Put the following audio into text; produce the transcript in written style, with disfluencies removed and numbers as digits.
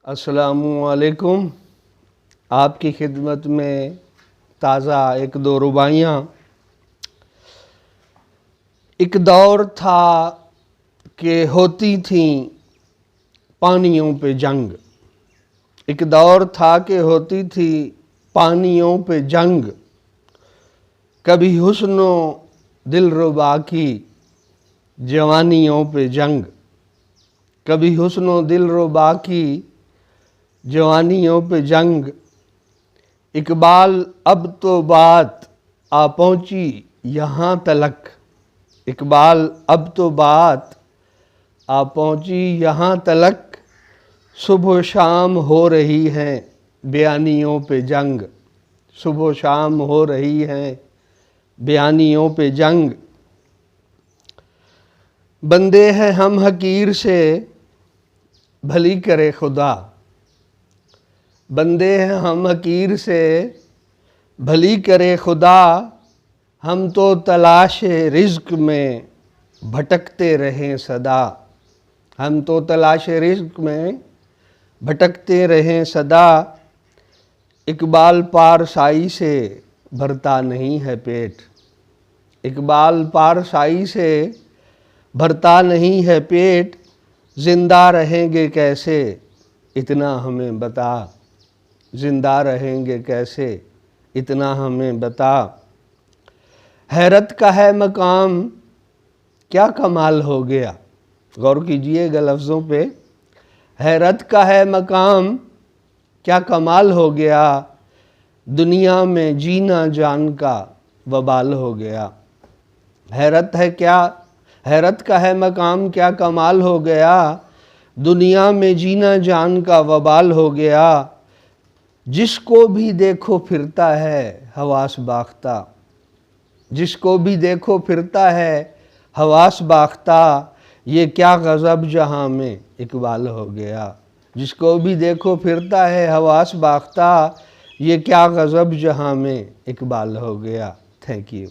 السلام علیکم۔ آپ کی خدمت میں تازہ ایک دو رباعیاں۔ ایک دور تھا کہ ہوتی تھیں پانیوں پہ جنگ، ایک دور تھا کہ ہوتی تھی پانیوں پہ جنگ، کبھی حسن و دلربا کی جوانیوں پہ جنگ، کبھی حسن و دلربا کی جوانیوں پہ جنگ۔ اقبال اب تو بات آ پہنچی یہاں تلک، اقبال اب تو بات آ پہنچی یہاں تلک، صبح و شام ہو رہی ہیں بیانیوں پہ جنگ، صبح و شام ہو رہی ہیں بیانیوں پہ جنگ۔ بندے ہیں ہم حقیر سے بھلی کرے خدا، بندے ہیں ہم حقیر سے بھلی کرے خدا، ہم تو تلاش رزق میں بھٹکتے رہیں صدا، ہم تو تلاش رزق میں بھٹکتے رہیں صدا۔ اقبال پارسائی سے بھرتا نہیں ہے پیٹ، اقبال پارسائی سے بھرتا نہیں ہے پیٹ، زندہ رہیں گے کیسے اتنا ہمیں بتا، زندہ رہیں گے کیسے اتنا ہمیں بتا۔ حیرت کا ہے مقام کیا کمال ہو گیا، غور کیجئے گا لفظوں پہ، حیرت کا ہے مقام کیا کمال ہو گیا، دنیا میں جینا جان کا وبال ہو گیا۔ حیرت کا ہے مقام کیا کمال ہو گیا، دنیا میں جینا جان کا وبال ہو گیا۔ جس کو بھی دیکھو پھرتا ہے حواس باختہ، جس کو بھی دیکھو پھرتا ہے حواس باختہ، یہ کیا غضب جہاں میں اقبال ہو گیا، جس کو بھی دیکھو پھرتا ہے حواس باختہ، یہ کیا غضب جہاں میں اقبال ہو گیا۔ Thank you.